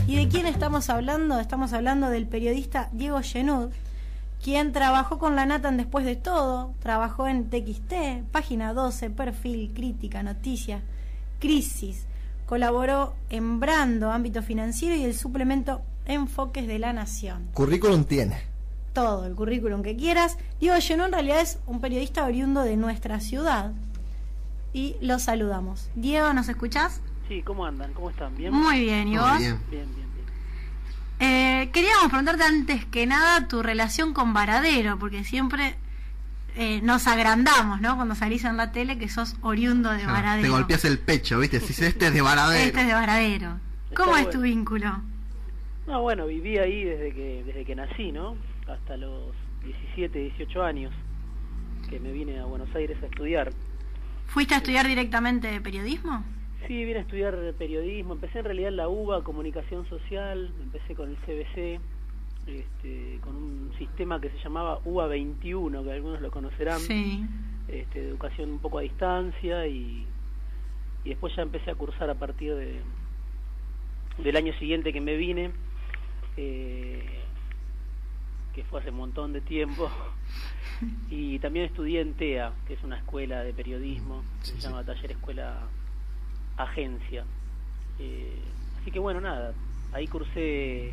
¿Y de quién estamos hablando? Estamos hablando del periodista Diego Genud, quien trabajó con la Natan después de todo, trabajó en TXT, Página 12, Perfil, Crítica, Noticias, Crisis, colaboró en Brando, Ámbito Financiero y el suplemento Enfoques de la Nación. Currículum tiene. Todo, el currículum que quieras. Diego Genud en realidad es un periodista oriundo de nuestra ciudad y lo saludamos. Diego, ¿nos escuchás? Sí, ¿cómo andan? ¿Cómo están? ¿Bien? Muy bien, ¿y vos? Bien. Bien. Queríamos preguntarte antes que nada tu relación con Varadero, porque siempre nos agrandamos, ¿no? Cuando salís en la tele que sos oriundo de Varadero. Te golpeas el pecho, ¿viste? Si este es de Varadero. Este es de Varadero. ¿Cómo es tu vínculo? No, bueno, viví ahí desde que nací, ¿no? Hasta los 17, 18 años, que me vine a Buenos Aires a estudiar. ¿Fuiste a estudiar directamente periodismo? Sí, vine a estudiar periodismo. Empecé en realidad en la UBA, Comunicación Social. Empecé con el CBC, con un sistema que se llamaba UBA 21, que algunos lo conocerán. Sí. De educación un poco a distancia, y después ya empecé a cursar a partir del año siguiente que me vine, que fue hace un montón de tiempo. Y también estudié en TEA, que es una escuela de periodismo, que se llama Taller Escuela Agencia. Así que bueno, nada, ahí cursé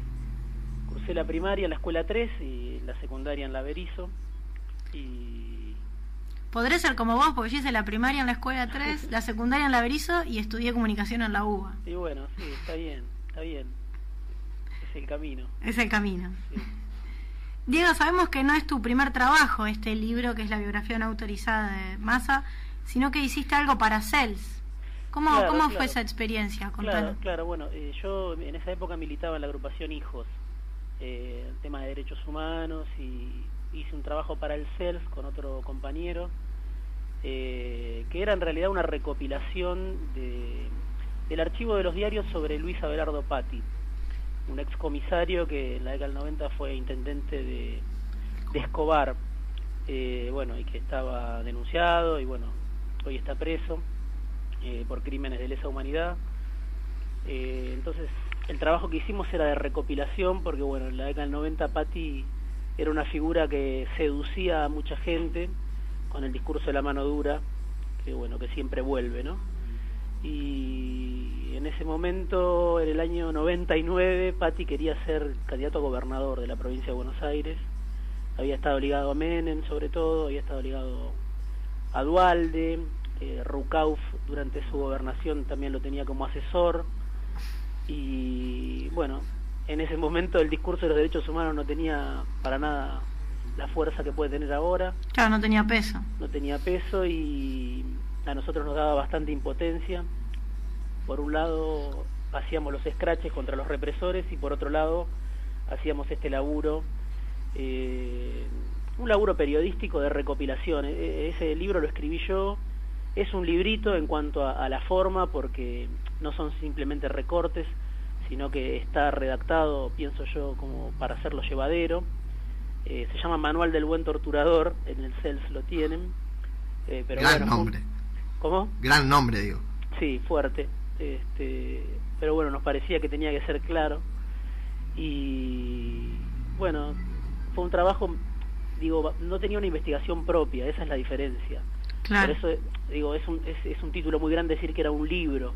la primaria en la escuela 3 y la secundaria en la Berizo. Y podré ser como vos, porque yo hice la primaria en la escuela 3, la secundaria en la Berizo y estudié comunicación en la UBA. Y bueno, sí, está bien. Es el camino. Es el camino. Sí. Diego, sabemos que no es tu primer trabajo este libro, que es la biografía no autorizada de Massa, sino que hiciste algo para CELS. ¿Cómo fue esa experiencia? Contanos. Claro, bueno, yo en esa época militaba en la agrupación Hijos, el tema de derechos humanos, y hice un trabajo para el CELS con otro compañero, que era en realidad una recopilación del archivo de los diarios sobre Luis Abelardo Patti, un excomisario que en la década del 90 fue intendente de Escobar, y que estaba denunciado y bueno, hoy está preso por crímenes de lesa humanidad. Entonces el trabajo que hicimos era de recopilación, porque bueno, en la década del 90 Patti era una figura que seducía a mucha gente con el discurso de la mano dura, que bueno, que siempre vuelve, ¿no? Y en ese momento, en el año 99, Patti quería ser candidato a gobernador de la provincia de Buenos Aires. Había estado ligado a Menem, sobre todo, había estado ligado a Duhalde, Rucauf durante su gobernación también lo tenía como asesor. Y bueno, en ese momento el discurso de los derechos humanos no tenía para nada la fuerza que puede tener ahora. Claro, no tenía peso. No tenía peso y a nosotros nos daba bastante impotencia. Por un lado hacíamos los escraches contra los represores y por otro lado hacíamos este laburo, un laburo periodístico de recopilación. Ese libro lo escribí yo. Es un librito en cuanto a la forma, porque no son simplemente recortes, sino que está redactado, pienso yo, como para hacerlo llevadero. Se llama Manual del Buen Torturador, en el CELS lo tienen. Pero gran bueno, nombre. ¿Cómo? Gran nombre, digo. Sí, fuerte. Pero bueno, nos parecía que tenía que ser claro. Y bueno, fue un trabajo, digo, no tenía una investigación propia, esa es la diferencia. Claro. Por eso, digo, es un título muy grande decir que era un libro.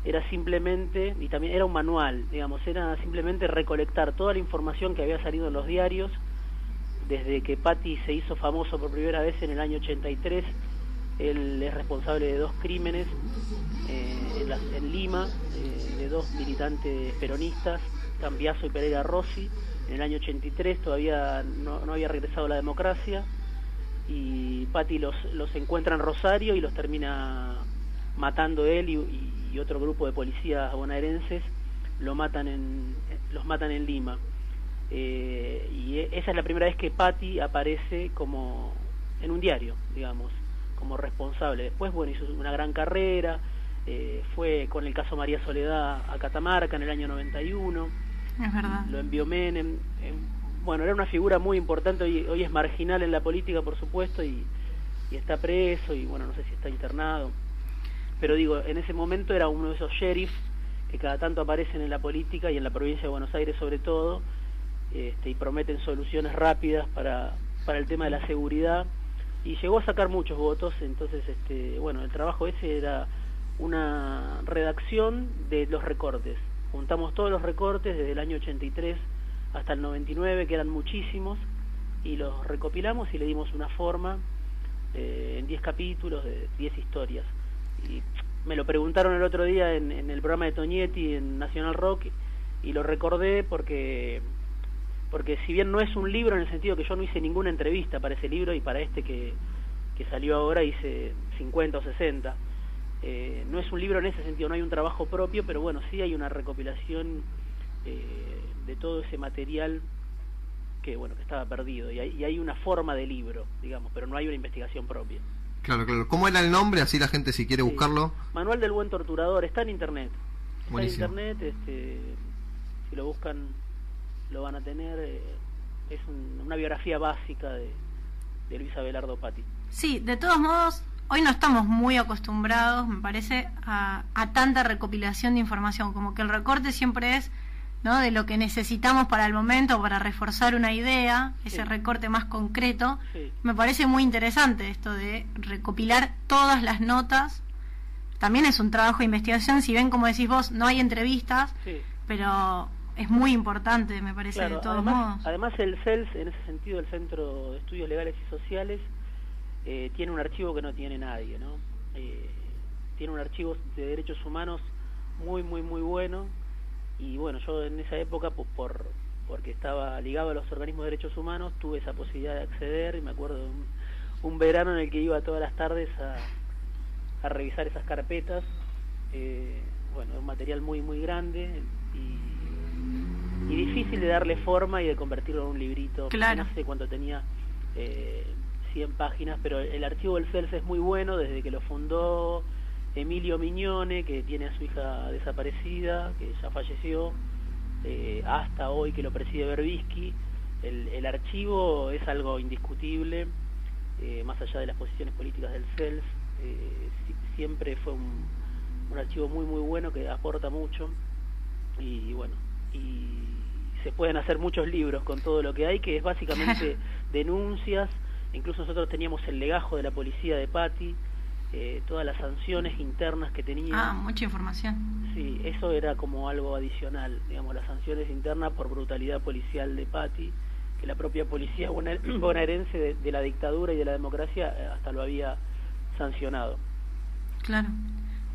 Era simplemente, y también era un manual, digamos, era simplemente recolectar toda la información que había salido en los diarios desde que Patti se hizo famoso por primera vez en el año 83. Él es responsable de 2 crímenes en Lima, de 2 militantes peronistas, Cambiaso y Pereira Rossi. En el año 83 todavía no había regresado la democracia, y Patti los encuentra en Rosario y los termina matando él y otro grupo de policías bonaerenses los matan en Lima. Y esa es la primera vez que Patti aparece como en un diario, digamos, como responsable. Después, bueno, hizo una gran carrera, fue con el caso María Soledad a Catamarca en el año 91. Es verdad. Lo envió Menem. Bueno, era una figura muy importante, hoy es marginal en la política, por supuesto, y está preso, y bueno, no sé si está internado. Pero digo, en ese momento era uno de esos sheriffs que cada tanto aparecen en la política y en la provincia de Buenos Aires sobre todo, y prometen soluciones rápidas para el tema de la seguridad, y llegó a sacar muchos votos. Entonces bueno, el trabajo ese era una redacción de los recortes. Juntamos todos los recortes desde el año 83 hasta el 99, que eran muchísimos, y los recopilamos y le dimos una forma en 10 capítulos de 10 historias. Y me lo preguntaron el otro día en el programa de Tonietti en Nacional Rock, y lo recordé porque si bien no es un libro en el sentido que yo no hice ninguna entrevista para ese libro, y para que salió ahora hice 50 o 60, no es un libro en ese sentido, no hay un trabajo propio, pero bueno, sí hay una recopilación de todo ese material que estaba perdido, y hay una forma de libro, digamos, pero no hay una investigación propia. Claro, claro. ¿Cómo era el nombre? Así la gente, si quiere buscarlo. Manual del Buen Torturador, está en internet. Buenísimo. Está en internet, si lo buscan lo van a tener. Es una biografía básica de Luis Abelardo Patti. Sí, de todos modos, hoy no estamos muy acostumbrados, me parece, a tanta recopilación de información, como que el recorte siempre es, ¿no?, de lo que necesitamos para el momento, para reforzar una idea, ese recorte más concreto. Sí. Me parece muy interesante esto de recopilar todas las notas. También es un trabajo de investigación, si bien, como decís vos, no hay entrevistas, Sí. pero es muy importante, me parece, Claro, de todos modos. además el CELS, en ese sentido, el Centro de Estudios Legales y Sociales, tiene un archivo que no tiene nadie, ¿no? Tiene un archivo de derechos humanos muy, muy, muy bueno. Y bueno, yo en esa época, porque estaba ligado a los organismos de derechos humanos, tuve esa posibilidad de acceder, y me acuerdo de un verano en el que iba todas las tardes a revisar esas carpetas. Un material muy, muy grande y difícil de darle forma y de convertirlo en un librito. Claro. No sé cuánto tenía, 100 páginas, pero el archivo del CELS es muy bueno, desde que lo fundó Emilio Mignone, que tiene a su hija desaparecida, que ya falleció, hasta hoy que lo preside Berbisky. El archivo es algo indiscutible, más allá de las posiciones políticas del CELS. Siempre fue un archivo muy, muy bueno, que aporta mucho, y se pueden hacer muchos libros con todo lo que hay, que es básicamente denuncias. Incluso nosotros teníamos el legajo de la policía de Patti, todas las sanciones internas que tenía. Mucha información. Sí, eso era como algo adicional, digamos, las sanciones internas por brutalidad policial de Patti, que la propia policía bonaerense de la dictadura y de la democracia hasta lo había sancionado. Claro.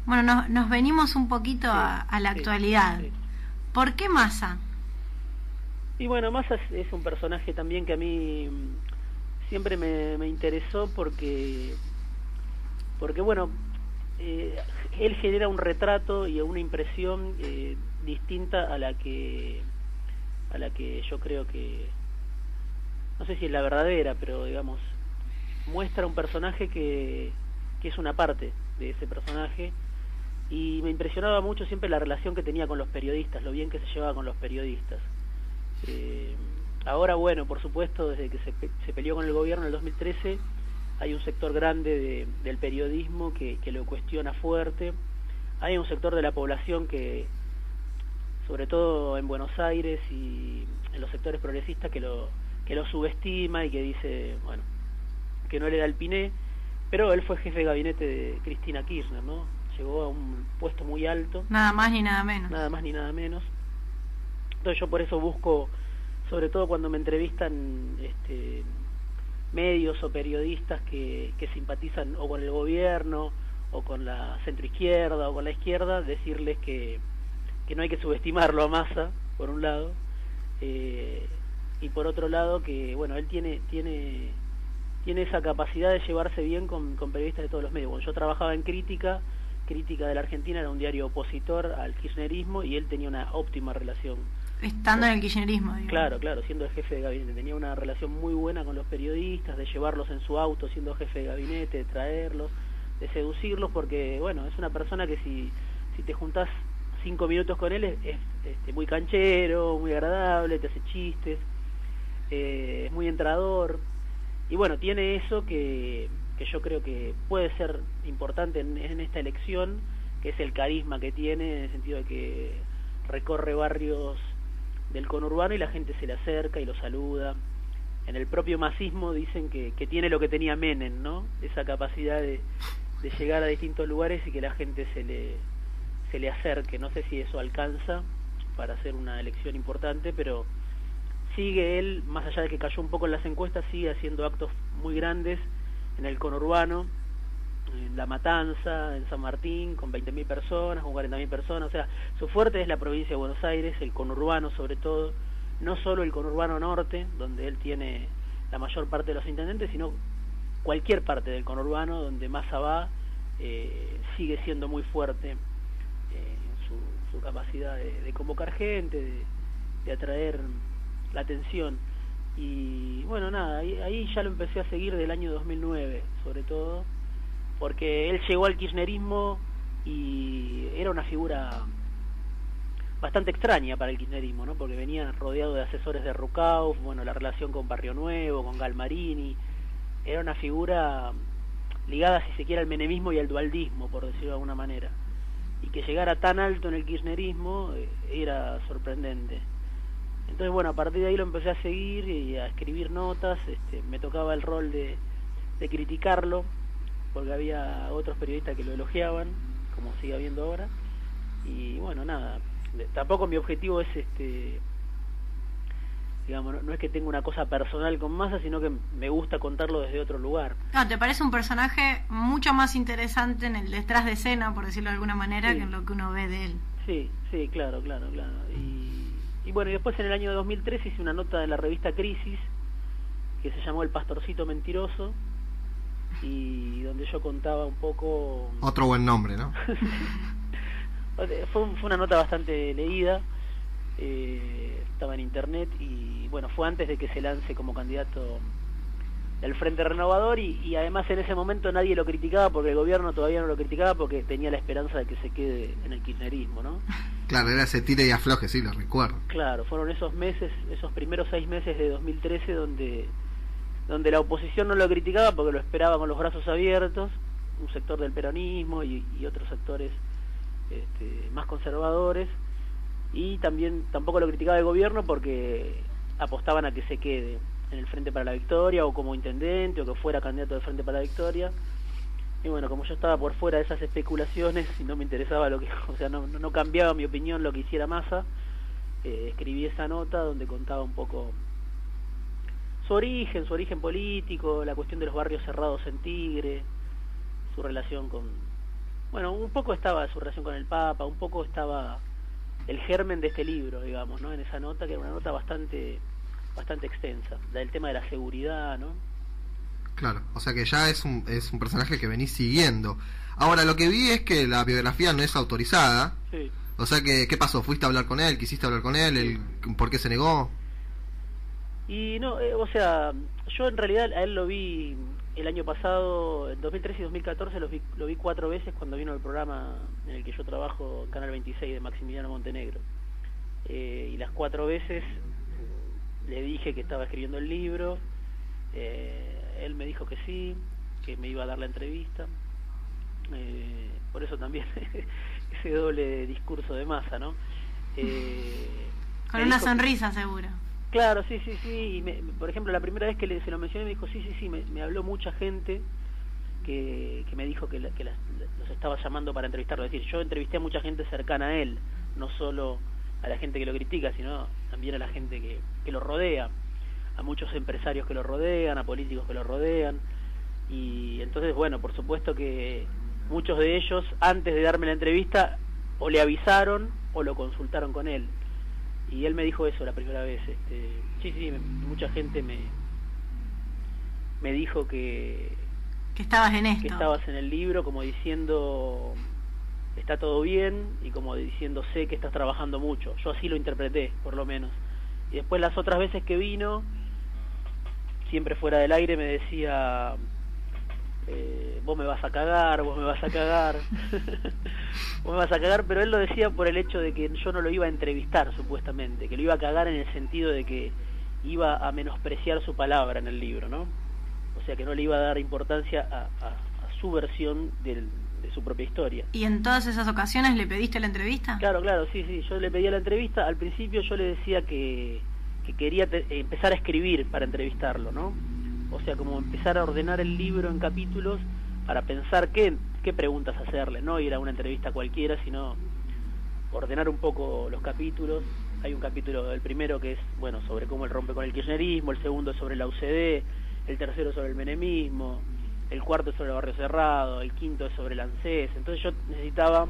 Bueno, nos venimos un poquito a la actualidad. Sí. ¿Por qué Massa? Y bueno, Massa es un personaje también que a mí siempre me interesó porque bueno, él genera un retrato y una impresión distinta a la que yo creo que, no sé si es la verdadera, pero digamos, muestra un personaje que es una parte de ese personaje, y me impresionaba mucho siempre la relación que tenía con los periodistas, lo bien que se llevaba con los periodistas. Ahora, bueno, por supuesto, desde que se peleó con el gobierno en el 2013, hay un sector grande del periodismo que lo cuestiona fuerte. Hay un sector de la población que, sobre todo en Buenos Aires y en los sectores progresistas, que lo subestima y que dice, bueno, que no le da el piné, pero él fue jefe de gabinete de Cristina Kirchner, ¿no? Llegó a un puesto muy alto. Nada más ni nada menos. Nada más ni nada menos. Entonces yo por eso busco, sobre todo cuando me entrevistan medios o periodistas que simpatizan o con el gobierno o con la centroizquierda o con la izquierda, decirles que no hay que subestimarlo a Massa, por un lado, y por otro lado que, bueno, él tiene esa capacidad de llevarse bien con periodistas de todos los medios. Bueno, yo trabajaba en Crítica de la Argentina, era un diario opositor al kirchnerismo, y él tenía una óptima relación. Estando en el kirchnerismo, digo. Claro, siendo el jefe de gabinete, tenía una relación muy buena con los periodistas, de llevarlos en su auto siendo jefe de gabinete, de traerlos, de seducirlos, porque, bueno, es una persona que si te juntás 5 minutos con él es muy canchero, muy agradable, te hace chistes, es muy entrador, y bueno, tiene eso que yo creo que puede ser importante en esta elección, es el carisma que tiene, en el sentido de que recorre barrios del conurbano y la gente se le acerca y lo saluda. En el propio masismo dicen que tiene lo que tenía Menem, ¿no? Esa capacidad de llegar a distintos lugares y que la gente se le acerque. No sé si eso alcanza para hacer una elección importante, pero sigue él, más allá de que cayó un poco en las encuestas, sigue haciendo actos muy grandes en el conurbano, en La Matanza, en San Martín, con 20.000 personas, con 40.000 personas. O sea, su fuerte es la provincia de Buenos Aires, el conurbano sobre todo, no solo el conurbano norte, donde él tiene la mayor parte de los intendentes, sino cualquier parte del conurbano donde Massa va, sigue siendo muy fuerte su capacidad de convocar gente, de atraer la atención. Y bueno, nada, ahí ya lo empecé a seguir del año 2009, sobre todo, porque él llegó al kirchnerismo y era una figura bastante extraña para el kirchnerismo, ¿no? Porque venía rodeado de asesores de Rucauf, bueno, la relación con Barrio Nuevo, con Galmarini, era una figura ligada, si se quiere, al menemismo y al dualdismo, por decirlo de alguna manera. Y que llegara tan alto en el kirchnerismo era sorprendente. Entonces, bueno, a partir de ahí lo empecé a seguir y a escribir notas. Me tocaba el rol de criticarlo, porque había otros periodistas que lo elogiaban, como sigue habiendo ahora. Y bueno, nada, tampoco mi objetivo es, digamos, no es que tenga una cosa personal con Massa, sino que me gusta contarlo desde otro lugar. No, ¿te parece un personaje mucho más interesante en el detrás de escena, por decirlo de alguna manera, sí, que en lo que uno ve de él? Sí, claro. Y bueno, y después en el año 2013 hice una nota en la revista Crisis, que se llamó El Pastorcito Mentiroso, y donde yo contaba un poco... Otro buen nombre, ¿no? Fue una nota bastante leída, estaba en internet, y bueno, fue antes de que se lance como candidato del Frente Renovador, y además en ese momento nadie lo criticaba, porque el gobierno todavía no lo criticaba, porque tenía la esperanza de que se quede en el kirchnerismo, ¿no? Claro, era ese tire y afloje, sí, lo recuerdo. Claro, fueron esos meses, esos primeros 6 meses de 2013 donde la oposición no lo criticaba porque lo esperaba con los brazos abiertos, un sector del peronismo y otros sectores más conservadores, y también tampoco lo criticaba el gobierno porque apostaban a que se quede en el Frente para la Victoria, o como intendente, o que fuera candidato del Frente para la Victoria. Y bueno, como yo estaba por fuera de esas especulaciones y no me interesaba lo que, o sea, no cambiaba mi opinión lo que hiciera Massa, escribí esa nota donde contaba un poco su origen político, la cuestión de los barrios cerrados en Tigre, su relación con... Bueno, un poco estaba su relación con el Papa, un poco estaba el germen de este libro, digamos, ¿no? En esa nota, que era una nota bastante extensa, del tema de la seguridad, ¿no? Claro, o sea que ya es un personaje que venís siguiendo. Ahora, lo que vi es que la biografía no es autorizada. Sí. O sea que, ¿qué pasó? ¿Fuiste a hablar con él? ¿Quisiste hablar con él? ¿Por qué se negó? Y no, o sea, yo en realidad a él lo vi el año pasado, en 2013 y 2014 lo vi 4 veces cuando vino el programa en el que yo trabajo, Canal 26 de Maximiliano Montenegro. Y las 4 veces le dije que estaba escribiendo el libro, él me dijo que sí, que me iba a dar la entrevista, por eso también ese doble discurso de Massa, ¿no? Con una sonrisa, seguro. Claro, sí, y por ejemplo, la primera vez que se lo mencioné me dijo, sí, me habló mucha gente que me dijo que los estaba llamando para entrevistarlo. Es decir, yo entrevisté a mucha gente cercana a él, no solo a la gente que lo critica, sino también a la gente que lo rodea, a muchos empresarios que lo rodean, a políticos que lo rodean, y entonces, bueno, por supuesto que muchos de ellos, antes de darme la entrevista, o le avisaron o lo consultaron con él. Y él me dijo eso la primera vez. Sí, mucha gente me dijo que estabas en esto. Que estabas en el libro, como diciendo, está todo bien, y como diciendo, sé que estás trabajando mucho. Yo así lo interpreté, por lo menos. Y después las otras veces que vino, siempre fuera del aire, me decía, vos me vas a cagar, vos me vas a cagar. Vos me vas a cagar, pero él lo decía por el hecho de que yo no lo iba a entrevistar, supuestamente, que lo iba a cagar en el sentido de que iba a menospreciar su palabra en el libro, ¿no? O sea, que no le iba a dar importancia a su versión su propia historia. ¿Y en todas esas ocasiones le pediste la entrevista? Claro, sí, yo le pedía la entrevista. Al principio yo le decía que quería empezar a escribir para entrevistarlo, ¿no? O sea, como empezar a ordenar el libro en capítulos para pensar qué preguntas hacerle, no ir a una entrevista cualquiera, sino ordenar un poco los capítulos. Hay un capítulo, el primero que es, bueno, sobre cómo él rompe con el kirchnerismo, el segundo sobre la UCD, el tercero sobre el menemismo, el cuarto es sobre el Barrio Cerrado, el quinto es sobre el ANSES. Entonces yo necesitaba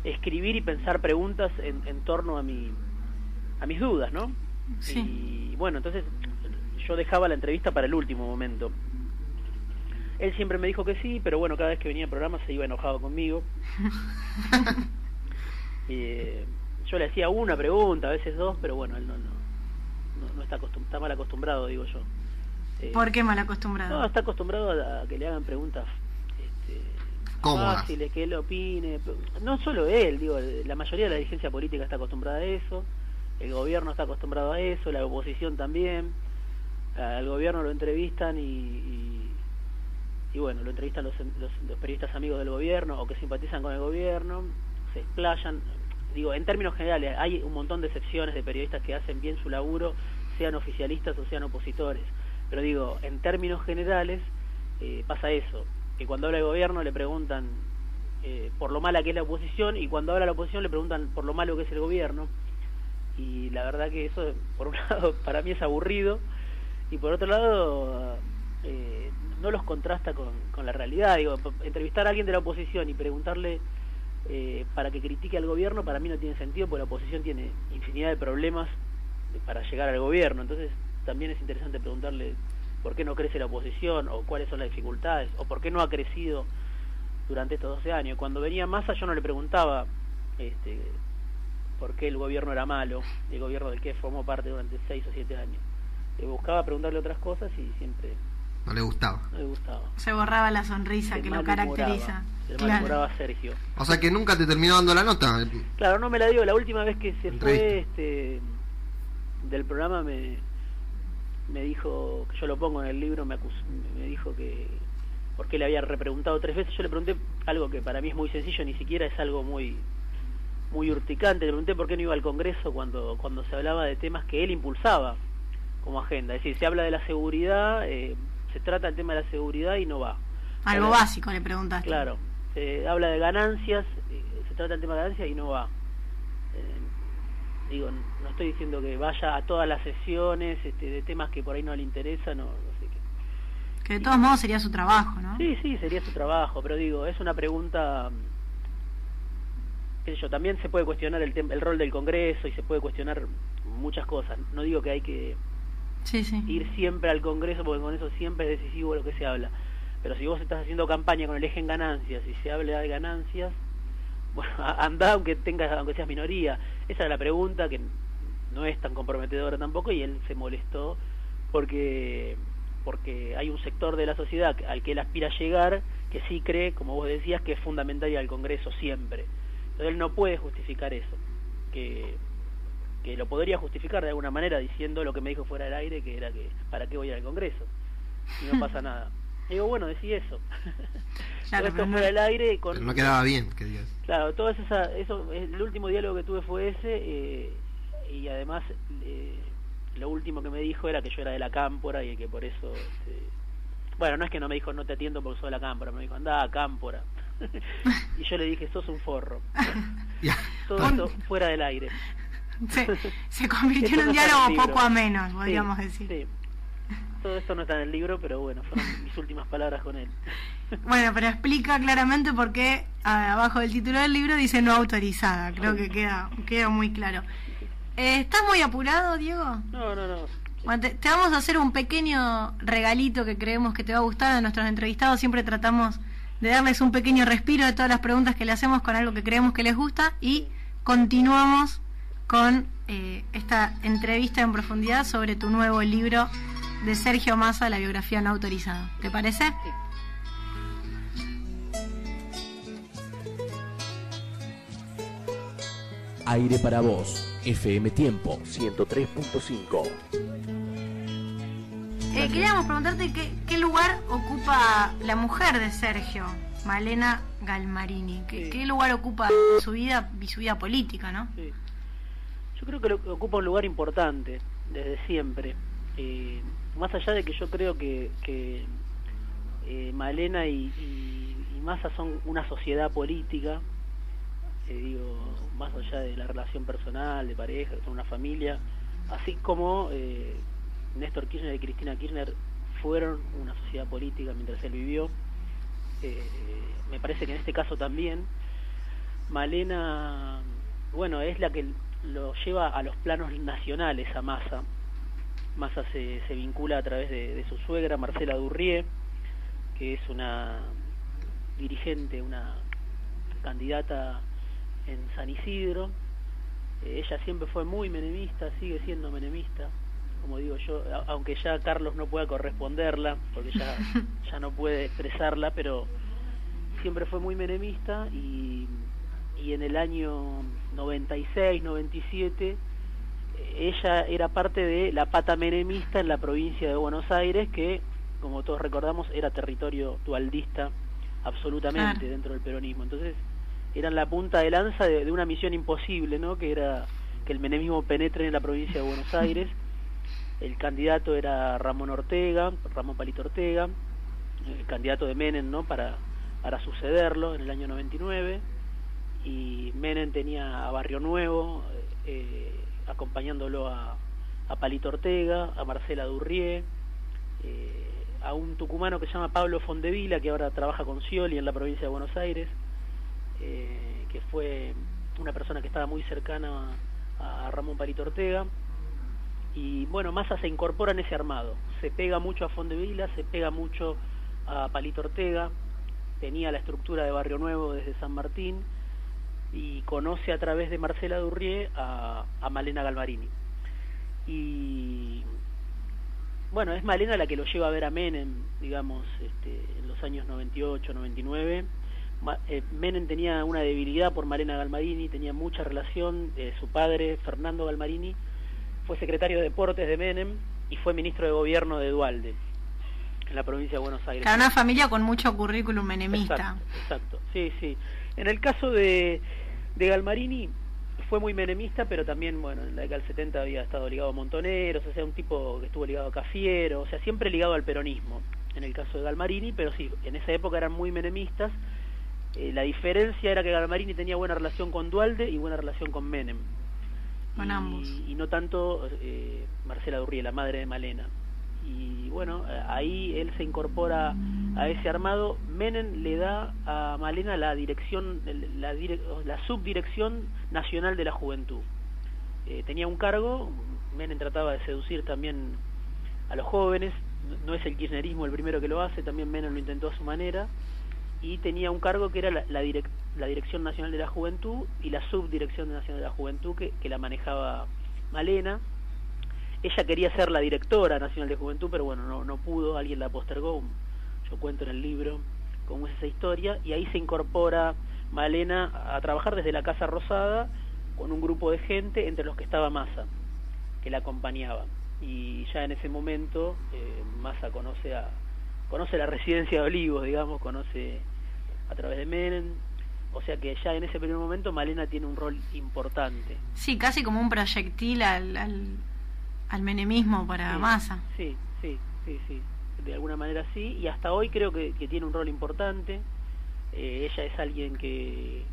escribir y pensar preguntas en torno a mis dudas, ¿no? Sí. Y bueno, entonces yo dejaba la entrevista para el último momento. Él siempre me dijo que sí, pero bueno, cada vez que venía al programa se iba enojado conmigo. Yo le hacía una pregunta, a veces dos, pero bueno, él no está mal acostumbrado, digo yo. ¿Por qué mal acostumbrado? No, está acostumbrado a que le hagan preguntas fáciles, que él opine. No solo él, digo, la mayoría de la dirigencia política está acostumbrada a eso, el gobierno está acostumbrado a eso, la oposición también. Al gobierno lo entrevistan y bueno, lo entrevistan los periodistas amigos del gobierno o que simpatizan con el gobierno, se explayan. Digo, en términos generales, hay un montón de excepciones de periodistas que hacen bien su laburo, sean oficialistas o sean opositores. Pero digo, en términos generales, pasa eso, que cuando habla el gobierno le preguntan por lo mala que es la oposición, y cuando habla la oposición le preguntan por lo malo que es el gobierno. Y la verdad que eso, por un lado, para mí es aburrido, y por otro lado, no los contrasta con la realidad. Digo, entrevistar a alguien de la oposición y preguntarle para que critique al gobierno, para mí no tiene sentido, porque la oposición tiene infinidad de problemas para llegar al gobierno. Entonces también es interesante preguntarle por qué no crece la oposición, o cuáles son las dificultades, o por qué no ha crecido durante estos 12 años. Cuando venía Massa yo no le preguntaba por qué el gobierno era malo, el gobierno del que formó parte durante 6 o 7 años. Le buscaba preguntarle otras cosas y siempre no le gustaba. Se borraba la sonrisa que lo caracteriza. Se malhumoraba Sergio. O sea que nunca te terminó dando la nota. Claro, no me la dio. La última vez que se fue del programa me dijo, que yo lo pongo en el libro, me dijo que porque le había repreguntado 3 veces. Yo le pregunté algo que para mí es muy sencillo, ni siquiera es algo muy urticante. Le pregunté por qué no iba al Congreso cuando se hablaba de temas que él impulsaba como agenda. Es decir, se habla de la seguridad, se trata el tema de la seguridad y no va. Algo básico le preguntaste. Claro, se habla de ganancias, se trata el tema de ganancias y no va. Digo, no estoy diciendo que vaya a todas las sesiones de temas que por ahí no le interesan, no sé qué. Que de todos modos sería su trabajo, ¿no? Sí, sería su trabajo, pero digo, es una pregunta, qué sé yo, también se puede cuestionar el rol del Congreso y se puede cuestionar muchas cosas. No digo que hay que ir siempre al Congreso, porque con eso siempre es decisivo lo que se habla. Pero si vos estás haciendo campaña con el eje en ganancias y se habla de ganancias, bueno, andá aunque seas minoría. Esa era la pregunta, que no es tan comprometedora tampoco, y él se molestó porque hay un sector de la sociedad al que él aspira a llegar que sí cree, como vos decías, que es fundamental ir al Congreso siempre. Entonces él no puede justificar eso, que lo podría justificar de alguna manera diciendo lo que me dijo fuera del aire, que era que ¿para qué voy al Congreso? Y no pasa nada. Y digo, bueno, decí eso. Claro, todo esto fuera del aire pero no quedaba bien que digas. Claro, todo eso, el último diálogo que tuve fue ese, y además lo último que me dijo era que yo era de la Cámpora y que por eso bueno, no es que no me dijo no te atiendo porque soy de la Cámpora, me dijo andá a Cámpora. Y yo le dije sos un forro. Todo esto fuera del aire. Se convirtió en un diálogo poco ameno, podríamos decir. Sí. Todo esto no está en el libro, pero bueno, fueron mis últimas palabras con él. Bueno, pero explica claramente por qué abajo del título del libro dice no autorizada. Creo que queda muy claro. ¿Estás muy apurado, Diego? No. Bueno, te vamos a hacer un pequeño regalito que creemos que te va a gustar. A nuestros entrevistados siempre tratamos de darles un pequeño respiro de todas las preguntas que le hacemos con algo que creemos que les gusta, y continuamos con esta entrevista en profundidad sobre tu nuevo libro de Sergio Massa, la biografía no autorizada. ¿Te parece? Sí. Aire para vos, FM Tiempo 103.5. Queríamos preguntarte qué lugar ocupa la mujer de Sergio, Malena Galmarini? Sí. ¿Qué lugar ocupa su vida y su vida política, no? Sí. Yo creo que ocupa un lugar importante desde siempre. Más allá de que yo creo que Malena y Massa son una sociedad política, digo, más allá de la relación personal, de pareja, son una familia, así como Néstor Kirchner y Cristina Kirchner fueron una sociedad política mientras él vivió. Me parece que en este caso también Malena, bueno, es la que lo lleva a los planos nacionales a Massa. Massa se vincula a través de su suegra, Marcela Durrié, que es una dirigente, una candidata en San Isidro. Ella siempre fue muy menemista, sigue siendo menemista, como digo yo, aunque ya Carlos no pueda corresponderla, porque ya no puede expresarla, pero siempre fue muy menemista y en el año 96, 97, ella era parte de la pata menemista en la provincia de Buenos Aires, que, como todos recordamos, era territorio dualdista absolutamente dentro del peronismo. Entonces, eran la punta de lanza de una misión imposible, ¿no? Que era que el menemismo penetre en la provincia de Buenos Aires. El candidato era Ramón Palito Ortega, el candidato de Menem, ¿no? Para sucederlo en el año 99, y Menem tenía a Barrio Nuevo acompañándolo a Palito Ortega, a Marcela Durrié, a un tucumano que se llama Pablo Fondevila, que ahora trabaja con Scioli en la provincia de Buenos Aires, que fue una persona que estaba muy cercana a Ramón Palito Ortega. Y bueno, Massa se incorpora en ese armado, se pega mucho a Fondevila, se pega mucho a Palito Ortega, tenía la estructura de Barrio Nuevo desde San Martín, y conoce a través de Marcela Durrié a Malena Galmarini. Y bueno, es Malena la que lo lleva a ver a Menem, digamos, en los años 98, 99. Menem tenía una debilidad por Malena Galmarini, tenía mucha relación. Su padre, Fernando Galmarini, fue secretario de Deportes de Menem y fue ministro de Gobierno de Duhalde, en la provincia de Buenos Aires. Claro, una familia con mucho currículum menemista. Exacto, sí. En el caso de Galmarini, fue muy menemista, pero también, bueno, en la década del 70 había estado ligado a Montoneros, o sea, un tipo que estuvo ligado a Cafiero, o sea, siempre ligado al peronismo, en el caso de Galmarini, pero sí, en esa época eran muy menemistas. La diferencia era que Galmarini tenía buena relación con Duhalde y buena relación con Menem. Con ambos. Y no tanto Marcela Durrié, la madre de Malena. Y bueno, ahí él se incorpora a ese armado. Menem le da a Malena la dirección, la subdirección nacional de la juventud. Tenía un cargo, Menem trataba de seducir también a los jóvenes, no es el kirchnerismo el primero que lo hace, también Menem lo intentó a su manera, y tenía un cargo que era la Dirección Nacional de la Juventud y la Subdirección Nacional de la Juventud, que la manejaba Malena. Ella quería ser la directora nacional de Juventud, pero bueno, no pudo, alguien la postergó. Yo cuento en el libro cómo es esa historia, y ahí se incorpora Malena a trabajar desde la Casa Rosada con un grupo de gente, entre los que estaba Massa, que la acompañaba. Y ya en ese momento Massa conoce la residencia de Olivos, digamos, conoce a través de Menem. O sea que ya en ese primer momento Malena tiene un rol importante. Sí, casi como un proyectil al menemismo para Massa. Sí, de alguna manera sí, y hasta hoy creo que tiene un rol importante. Ella es alguien que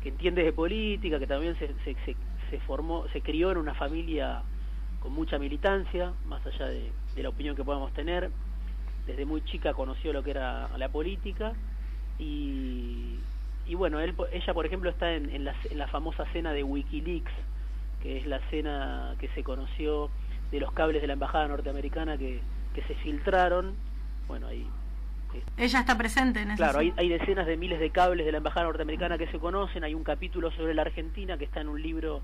entiende de política, que también se crió en una familia con mucha militancia, más allá de la opinión que podamos tener. Desde muy chica conoció lo que era la política, y bueno, ella por ejemplo está en la famosa cena de Wikileaks, que es la cena que se conoció de los cables de la embajada norteamericana que se filtraron. Bueno, ahí ella está presente en eso. Claro, hay decenas de miles de cables de la embajada norteamericana que se conocen. Hay un capítulo sobre la Argentina que está en un libro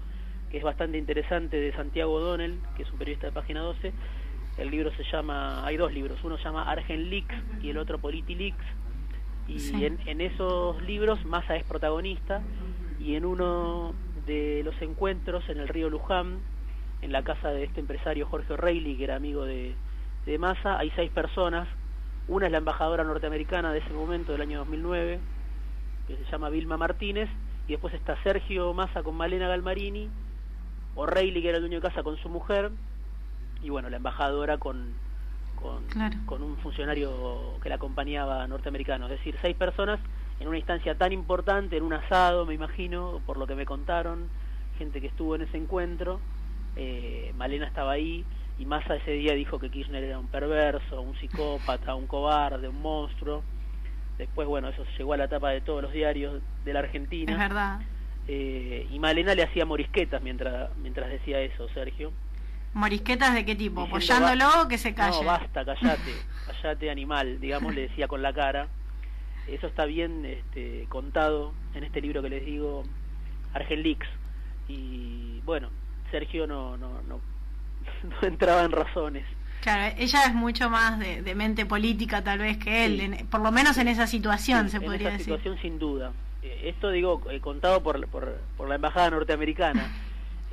que es bastante interesante, de Santiago O'Donnell, que es un periodista de Página 12. El libro se llama, hay dos libros, uno se llama Argenleaks y el otro Politileaks, y sí, en esos libros Massa es protagonista, y en uno de los encuentros en el río Luján, en la casa de este empresario Jorge O'Reilly, que era amigo de Massa, hay 6 personas. Una es la embajadora norteamericana de ese momento, del año 2009, que se llama Vilma Martínez, y después está Sergio Massa con Malena Galmarini, O'Reilly, que era el dueño de casa, con su mujer, y bueno, la embajadora con un funcionario que la acompañaba norteamericano, es decir, 6 personas en una instancia tan importante, en un asado, me imagino, por lo que me contaron, gente que estuvo en ese encuentro. Malena estaba ahí, y Massa ese día dijo que Kirchner era un perverso, un psicópata, un cobarde, un monstruo. Después, bueno, eso llegó a la tapa de todos los diarios de la Argentina. Es verdad. Y Malena le hacía morisquetas mientras decía eso, Sergio. ¿Morisquetas de qué tipo? Diciendo, ¿Apoyándolo o que se calle? No, basta, callate animal, digamos, le decía con la cara. Eso está bien contado en este libro que les digo, Argenleaks. Y bueno, Sergio no entraba en razones. Claro, ella es mucho más de mente política tal vez que él, Sí. Por lo menos en esa situación, se podría en esa decir. situación sin duda. Esto digo, contado por la embajada norteamericana.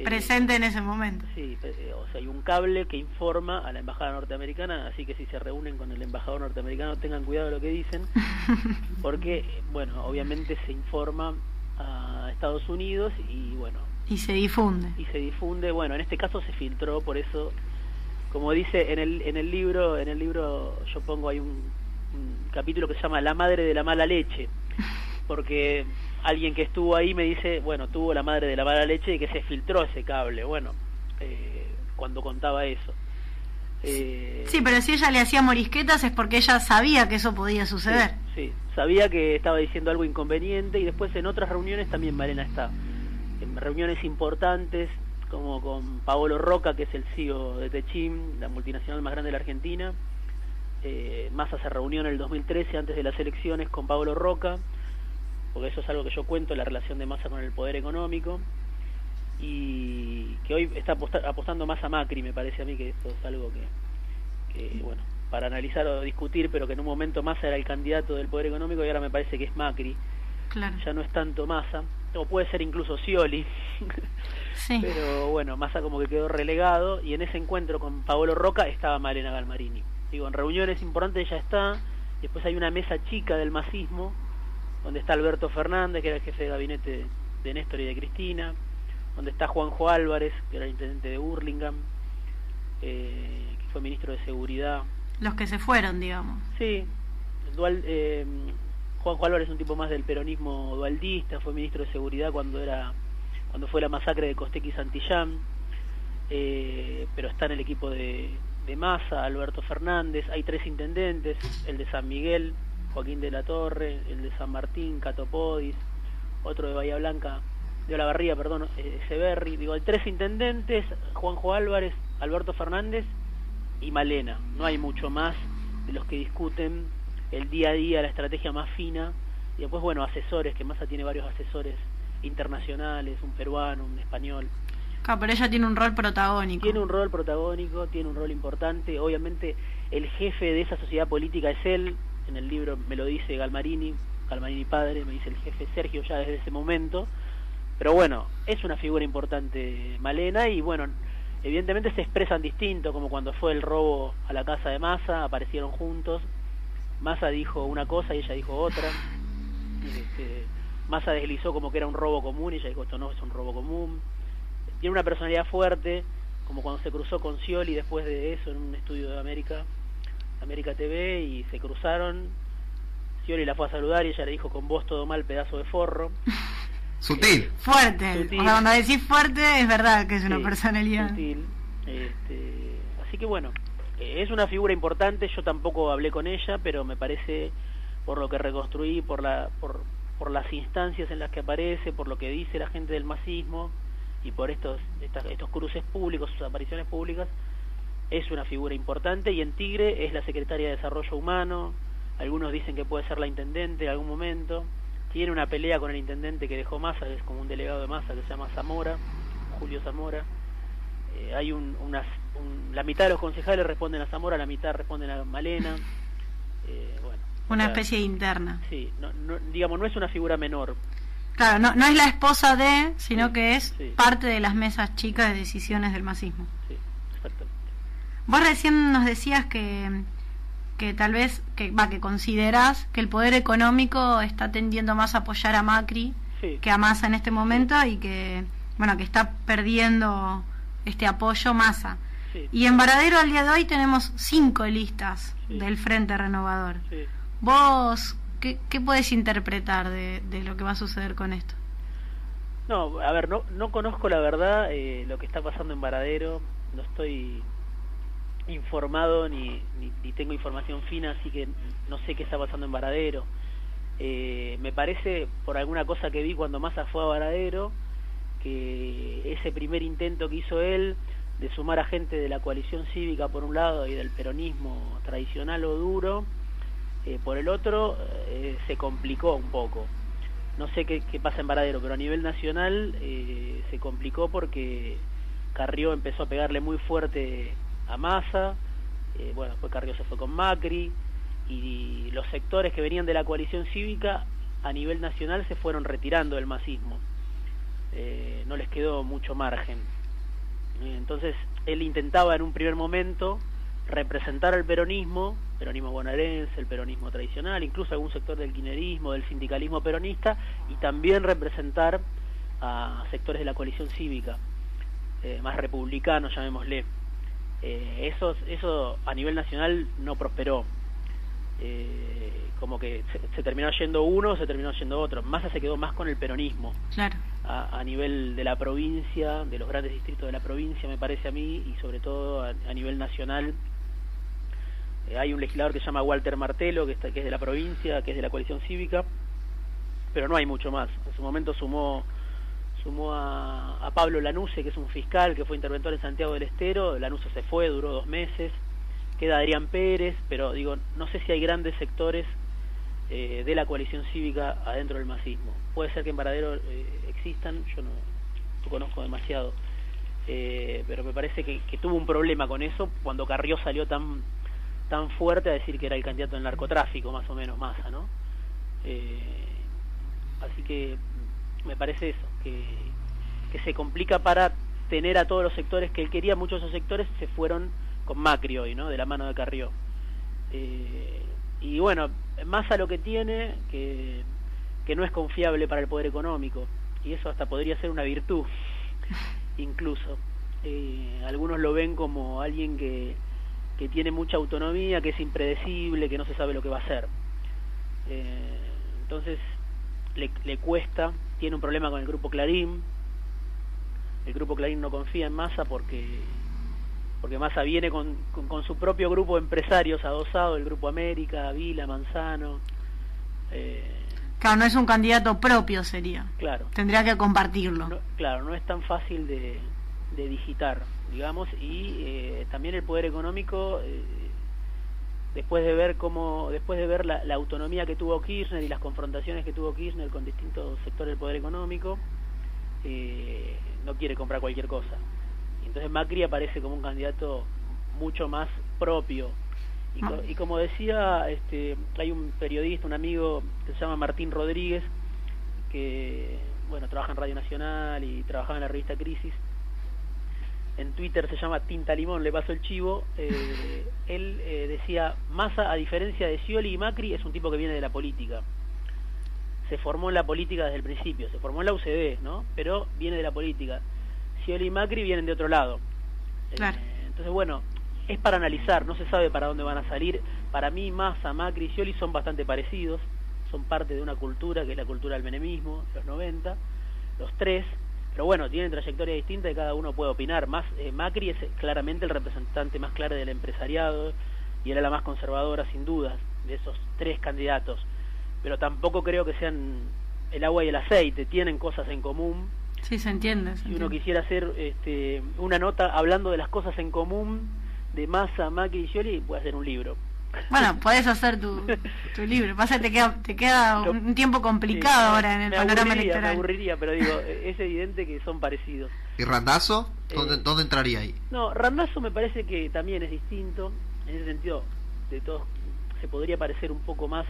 Presente en ese momento. Sí, o sea, hay un cable que informa a la embajada norteamericana, así que si se reúnen con el embajador norteamericano tengan cuidado de lo que dicen, porque, bueno, obviamente se informa a Estados Unidos y, bueno... Y se difunde. Bueno, en este caso se filtró, por eso, como dice en el libro yo pongo ahí un capítulo que se llama La madre de la mala leche, porque alguien que estuvo ahí me dice, bueno, tuvo la madre de la mala leche y que se filtró ese cable, bueno, cuando contaba eso. Sí, pero si ella le hacía morisquetas es porque ella sabía que eso podía suceder. Sí, sabía que estaba diciendo algo inconveniente, y después en otras reuniones también Malena está. En reuniones importantes, como con Paolo Roca, que es el CEO de Techim, la multinacional más grande de la Argentina. Massa se reunió en el 2013, antes de las elecciones, con Paolo Roca, porque eso es algo que yo cuento, la relación de Massa con el poder económico, y que hoy está apostando más a Macri, me parece a mí que esto es algo que bueno, para analizar o discutir, pero que en un momento Massa era el candidato del poder económico y ahora me parece que es Macri. Claro. Ya no es tanto Massa, o puede ser incluso Scioli. Sí. Pero bueno, Massa como que quedó relegado, y en ese encuentro con Paolo Roca estaba Malena Galmarini. Digo, en reuniones importantes ella está, después hay una mesa chica del masismo, donde está Alberto Fernández, que era el jefe de gabinete de Néstor y de Cristina, donde está Juanjo Álvarez, que era el intendente de Burlingame, que fue ministro de Seguridad. Los que se fueron, digamos. Sí, Juanjo Álvarez es un tipo más del peronismo dualdista, fue ministro de Seguridad cuando fue la masacre de Costequi y Santillán, pero está en el equipo de Massa, Alberto Fernández. Hay 3 intendentes, el de San Miguel, Joaquín de la Torre, el de San Martín, Cato Podis, otro de Bahía Blanca, de Olavarría, perdón, Echeverri. Digo, hay 3 intendentes, Juanjo Álvarez, Alberto Fernández y Malena. No hay mucho más de los que discuten el día a día, la estrategia más fina, y después, bueno, asesores, que Massa tiene varios asesores internacionales, un peruano, un español. Claro, pero ella tiene un rol protagónico. Tiene un rol protagónico, tiene un rol importante. Obviamente el jefe de esa sociedad política es él. En el libro me lo dice Galmarini padre, me dice el jefe Sergio ya desde ese momento. Pero bueno, es una figura importante Malena, y bueno, evidentemente se expresan distinto, como cuando fue el robo a la casa de Massa, aparecieron juntos. Massa dijo una cosa y ella dijo otra. Massa deslizó como que era un robo común y ella dijo, esto no es un robo común. Tiene una personalidad fuerte, como cuando se cruzó con Scioli después de eso en un estudio de América TV, y se cruzaron. Scioli la fue a saludar y ella le dijo, con vos todo mal, pedazo de forro. Sutil. Fuerte. Sutil. O sea, cuando decís fuerte es verdad que es una Sí, personalidad. sutil. Así que bueno, es una figura importante. Yo tampoco hablé con ella, pero me parece, por lo que reconstruí, por las instancias en las que aparece, por lo que dice la gente del masismo, y por estos cruces públicos, sus apariciones públicas, es una figura importante. Y en Tigre es la secretaria de Desarrollo Humano. Algunos dicen que puede ser la intendente en algún momento. Tiene una pelea con el intendente que dejó Massa, que es como un delegado de Massa, que se llama Zamora, Julio Zamora. Hay la mitad de los concejales responden a Zamora, la mitad responden a Malena. Bueno, Una especie interna. Sí, digamos, no es una figura menor. Claro, no es la esposa de, sino Sí, que es sí. parte de las mesas chicas de decisiones del masismo. Sí, exactamente. Vos recién nos decías que que tal vez, que considerás que el poder económico está tendiendo más a apoyar a Macri que a Massa en este momento, y que, bueno, que está perdiendo este apoyo Massa. Y en Varadero al día de hoy tenemos 5 listas del Frente Renovador. ¿Vos qué podés interpretar de lo que va a suceder con esto? No, a ver, no conozco la verdad lo que está pasando en Varadero, no estoy informado ni tengo información fina, así que no sé qué está pasando en Varadero. Me parece, por alguna cosa que vi cuando Massa fue a Varadero, que ese primer intento que hizo él de sumar a gente de la coalición cívica por un lado y del peronismo tradicional o duro por el otro, se complicó un poco. No sé qué pasa en Varadero, pero a nivel nacional se complicó porque Carrió empezó a pegarle muy fuerte a Massa, bueno, después Carrió se fue con Macri, y los sectores que venían de la coalición cívica a nivel nacional se fueron retirando del masismo. No les quedó mucho margen. Entonces él intentaba en un primer momento representar al peronismo bonaerense, el peronismo tradicional, incluso algún sector del kirchnerismo, del sindicalismo peronista, y también representar a sectores de la coalición cívica, más republicanos, llamémosle. Eso a nivel nacional no prosperó. Como que se terminó yendo uno, se terminó yendo otro. Massa se quedó más con el peronismo. Claro. A nivel de la provincia, de los grandes distritos de la provincia, me parece a mí, y sobre todo a nivel nacional. Hay un legislador que se llama Walter Martelo, que es de la provincia, que es de la coalición cívica, pero no hay mucho más. En su momento sumó a Pablo Lanuse, que es un fiscal que fue interventor en Santiago del Estero. Lanuse se fue, duró 2 meses. Queda Adrián Pérez, pero digo, no sé si hay grandes sectores de la coalición cívica adentro del masismo. Puede ser que en Varadero existan, yo no conozco demasiado, pero me parece que tuvo un problema con eso cuando Carrió salió tan fuerte a decir que era el candidato del narcotráfico, más o menos, Massa, ¿no? Así que me parece eso, que se complica para tener a todos los sectores que él quería. Muchos de esos sectores se fueron con Macri hoy, ¿no? De la mano de Carrió. Y bueno, Massa lo que tiene, que no es confiable para el poder económico, y eso hasta podría ser una virtud, incluso. Algunos lo ven como alguien que tiene mucha autonomía, que es impredecible, que no se sabe lo que va a hacer. Entonces le cuesta, tiene un problema con el Grupo Clarín. El Grupo Clarín no confía en Massa porque Massa viene con su propio grupo de empresarios adosado, el Grupo América, Vila, Manzano. Claro, no es un candidato propio, sería. Claro. Tendría que compartirlo. Claro, no es tan fácil de digitar, digamos, y también el poder económico, después de ver la autonomía que tuvo Kirchner y las confrontaciones que tuvo Kirchner con distintos sectores del poder económico, no quiere comprar cualquier cosa. Entonces Macri aparece como un candidato mucho más propio. Y como decía, hay un periodista, un amigo que se llama Martín Rodríguez, que bueno, trabaja en Radio Nacional y trabajaba en la revista Crisis. En Twitter se llama Tinta Limón, le paso el chivo. Él decía, Massa, a diferencia de Scioli y Macri, es un tipo que viene de la política. Se formó en la política desde el principio, se formó en la UCD, ¿no? Pero viene de la política. Scioli y Macri vienen de otro lado. Claro. Entonces, bueno, es para analizar, no se sabe para dónde van a salir. Para mí, Massa, Macri y Scioli son bastante parecidos, son parte de una cultura que es la cultura del menemismo, de los 90, los tres, pero bueno, tienen trayectorias distintas y cada uno puede opinar. Macri es claramente el representante más claro del empresariado y era la más conservadora, sin dudas, de esos 3 candidatos, pero tampoco creo que sean el agua y el aceite, tienen cosas en común. Sí, se entiende. Si uno quisiera hacer una nota hablando de las cosas en común de Massa, Macri y Scioli, puede hacer un libro. Bueno, podés hacer tu libro. Pasa que te queda un tiempo complicado ahora en el panorama electoral. Me aburriría, pero digo, es evidente que son parecidos. ¿Y Randazzo? ¿Dónde entraría ahí? No, Randazzo me parece que también es distinto. En ese sentido, de todos, se podría parecer un poco más,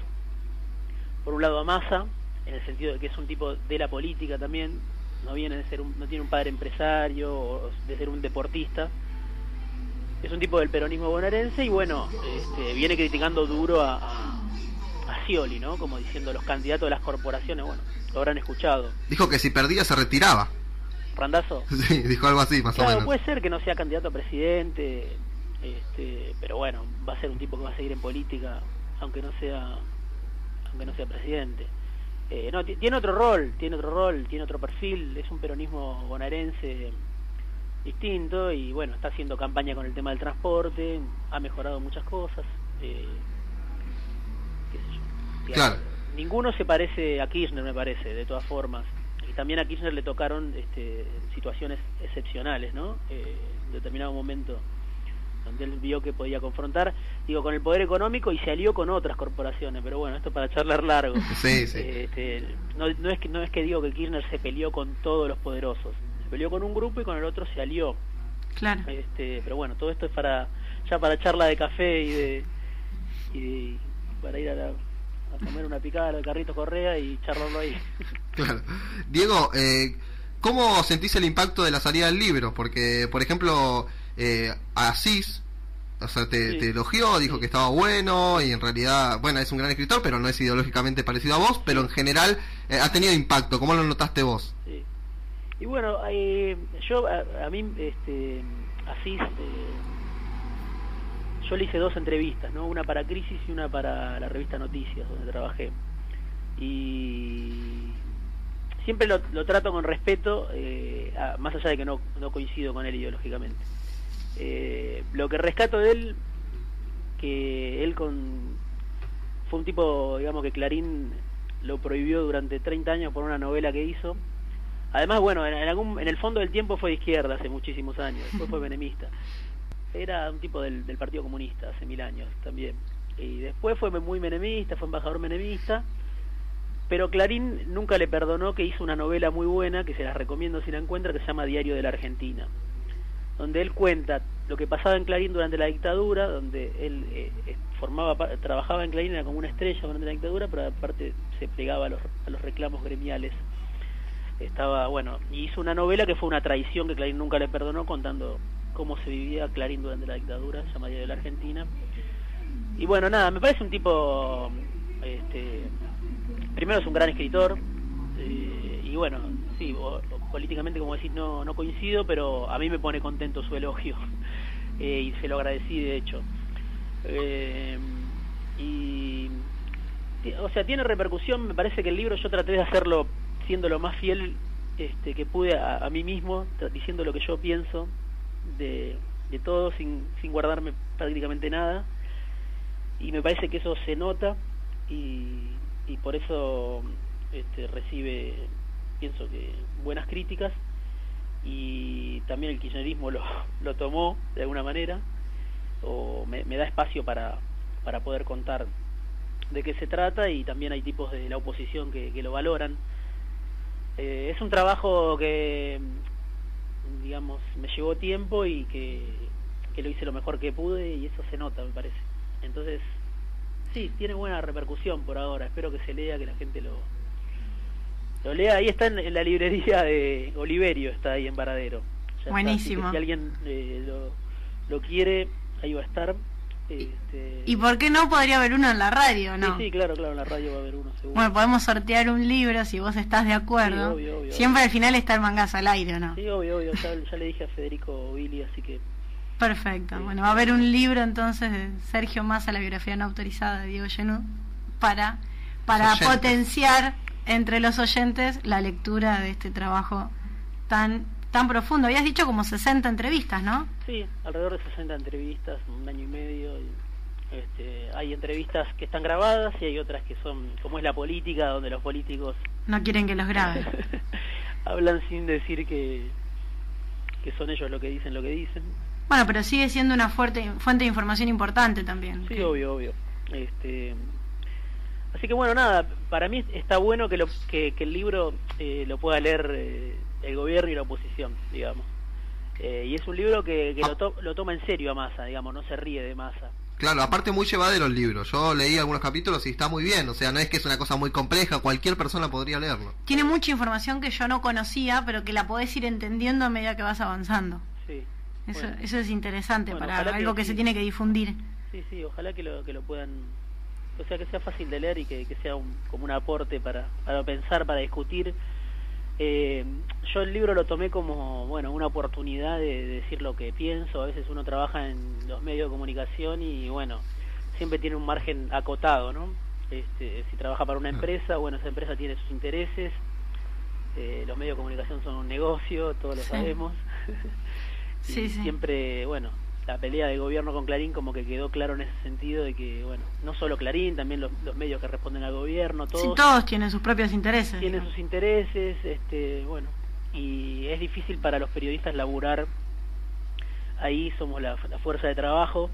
por un lado, a Massa, en el sentido de que es un tipo de la política también. No viene de ser no tiene un padre empresario o de ser un deportista. es un tipo del peronismo bonaerense y bueno, viene criticando duro a Scioli, ¿no? Como diciendo los candidatos de las corporaciones, bueno, lo habrán escuchado. Dijo que si perdía se retiraba. ¿Randazo? Sí, dijo algo así, más o menos. Puede ser que no sea candidato a presidente, pero bueno, va a ser un tipo que va a seguir en política, aunque no sea presidente. No, tiene otro rol, tiene otro perfil, es un peronismo bonaerense distinto y bueno, está haciendo campaña con el tema del transporte, ha mejorado muchas cosas, qué sé yo. Claro. Ninguno se parece a Kirchner, me parece, de todas formas. Y también a Kirchner le tocaron situaciones excepcionales, ¿no? En determinado momento donde él vio que podía confrontar, con el poder económico y se alió con otras corporaciones, pero bueno, esto para charlar largo. Sí, sí. No es que digo que Kirchner se peleó con todos los poderosos, se peleó con un grupo y con el otro se alió. Claro. Pero bueno, todo esto es para charla de café y para ir a comer una picada de Carlitos Correa y charlarlo ahí. Claro. Diego, ¿cómo sentís el impacto de la salida del libro? Porque, por ejemplo, Asís, o sea, te elogió, dijo que estaba bueno y en realidad, bueno, es un gran escritor, pero no es ideológicamente parecido a vos, pero en general ha tenido impacto. ¿Cómo lo notaste vos? Sí. Y bueno, yo a mí, Asís, yo le hice 2 entrevistas, ¿no? Una para Crisis y una para la revista Noticias, donde trabajé. Y siempre lo trato con respeto, más allá de que no coincido con él ideológicamente. Lo que rescato de él, que él fue un tipo, digamos, que Clarín lo prohibió durante 30 años por una novela que hizo. Además, bueno, en el fondo del tiempo fue de izquierda hace muchísimos años, después fue menemista. Era un tipo del Partido Comunista hace 1000 años también. Y después fue muy menemista, fue embajador menemista. Pero Clarín nunca le perdonó que hizo una novela muy buena, que se las recomiendo si la encuentra, que se llama Diario de la Argentina, donde él cuenta lo que pasaba en Clarín durante la dictadura, donde él trabajaba en Clarín, era como una estrella durante la dictadura, pero aparte se plegaba a los reclamos gremiales. Y hizo una novela que fue una traición que Clarín nunca le perdonó, contando cómo se vivía Clarín durante la dictadura, se llama Diario de la Argentina. Y bueno, nada, me parece un tipo, primero es un gran escritor, y bueno, sí, políticamente, como decís, no coincido, pero a mí me pone contento su elogio, y se lo agradecí de hecho. O sea, tiene repercusión. Me parece que el libro yo traté de hacerlo siendo lo más fiel que pude a mí mismo, diciendo lo que yo pienso de todo, sin guardarme prácticamente nada, y me parece que eso se nota y por eso recibe, pienso que, buenas críticas, y también el kirchnerismo lo tomó de alguna manera, o me da espacio para poder contar de qué se trata, y también hay tipos de la oposición que lo valoran. Es un trabajo que, digamos, me llevó tiempo y que lo hice lo mejor que pude, y eso se nota, me parece. Entonces, sí, tiene buena repercusión por ahora. Espero que se lea, que la gente lo lea. Ahí está en la librería de Oliverio, está ahí en Varadero. Ya buenísimo. Está, si alguien lo quiere, ahí va a estar. ¿Y por qué no podría haber uno en la radio, no? Sí, claro, en la radio va a haber uno seguro. Bueno, podemos sortear un libro si vos estás de acuerdo. Sí, obvio. Siempre al final está el mangazo al aire, ¿no? Sí, obvio. Ya le dije a Federico Billy, así que... Perfecto. Sí. Bueno, va a haber un libro entonces de Sergio Massa, la biografía no autorizada de Diego Genud, para potenciar entre los oyentes la lectura de este trabajo tan profundo. Habías dicho como 60 entrevistas, ¿no? Sí, alrededor de 60 entrevistas, 1 año y medio. Hay entrevistas que están grabadas y hay otras que son, como es la política, donde los políticos no quieren que los graben. hablan sin decir que son ellos lo que dicen. Bueno, pero sigue siendo una fuente de información importante también. Sí, obvio. Así que bueno, nada, para mí está bueno que el libro lo pueda leer el gobierno y la oposición, digamos. Y es un libro que lo toma en serio a Massa, digamos, no se ríe de Massa. Claro, aparte muy llevadero el libro. Yo leí algunos capítulos y está muy bien. O sea, no es que es una cosa muy compleja, cualquier persona podría leerlo. Tiene mucha información que yo no conocía, pero que la podés ir entendiendo a medida que vas avanzando. Sí. Eso es interesante para algo que se tiene que difundir. Sí, ojalá que lo puedan, o sea, que sea fácil de leer y que sea como un aporte para pensar, para discutir. Yo el libro lo tomé como, bueno, una oportunidad de decir lo que pienso. A veces uno trabaja en los medios de comunicación y, bueno, siempre tiene un margen acotado, ¿no? Si trabaja para una empresa, bueno, esa empresa tiene sus intereses. Los medios de comunicación son un negocio, todos lo sabemos. Y siempre, bueno, la pelea de gobierno con Clarín como que quedó claro en ese sentido de que, bueno, no solo Clarín, también los medios que responden al gobierno, todos tienen sus propios intereses. Tienen sus intereses, bueno, y es difícil para los periodistas laburar ahí, somos la fuerza de trabajo,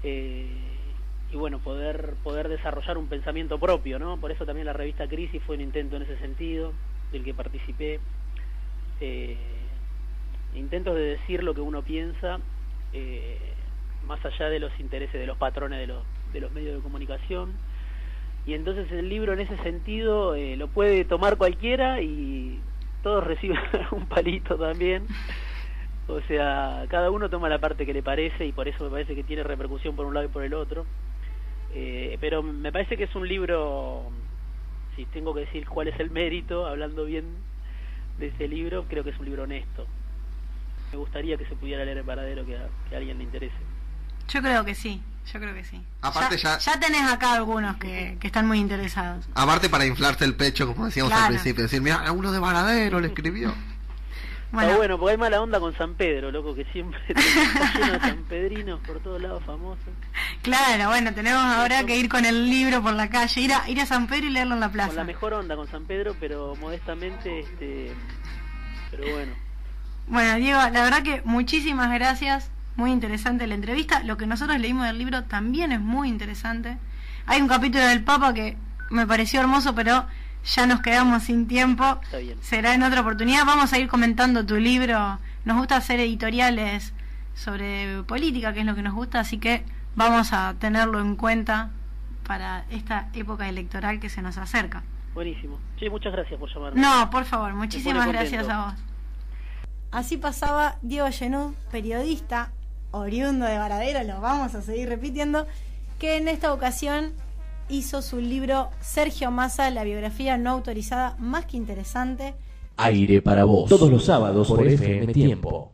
y bueno, poder desarrollar un pensamiento propio, ¿no? Por eso también la revista Crisis fue un intento en ese sentido, del que participé, intentos de decir lo que uno piensa, más allá de los intereses de los patrones de los medios de comunicación. Y entonces el libro en ese sentido lo puede tomar cualquiera y todos reciben un palito también. O sea, cada uno toma la parte que le parece y por eso me parece que tiene repercusión por un lado y por el otro. Pero me parece que es un libro, si tengo que decir cuál es el mérito, hablando bien de ese libro, creo que es un libro honesto. Me gustaría que se pudiera leer en Varadero, que a alguien le interese. Yo creo que sí. Aparte ya tenés acá algunos que están muy interesados. Aparte para inflarse el pecho, como decíamos al principio, decir, mira, uno de Varadero le escribió. Bueno, porque hay mala onda con San Pedro, loco, que siempre está lleno de sanpedrinos por todos lados famosos. Claro, bueno, tenemos ahora que ir con el libro por la calle, ir a San Pedro y leerlo en la plaza. Con la mejor onda con San Pedro, pero modestamente, pero bueno. Bueno, Diego, la verdad que muchísimas gracias, muy interesante la entrevista. Lo que nosotros leímos del libro también es muy interesante. Hay un capítulo del Papa que me pareció hermoso, pero ya nos quedamos sin tiempo. Está bien. Será en otra oportunidad. Vamos a ir comentando tu libro. Nos gusta hacer editoriales sobre política, que es lo que nos gusta, así que vamos a tenerlo en cuenta para esta época electoral que se nos acerca. Buenísimo. Sí, muchas gracias por llamarme. No, por favor, muchísimas gracias a vos. Así pasaba Diego Genud, periodista oriundo de Varadero, lo vamos a seguir repitiendo, que en esta ocasión hizo su libro Sergio Massa, la biografía no autorizada, más que interesante. Aire para vos, todos los sábados por FM Tiempo.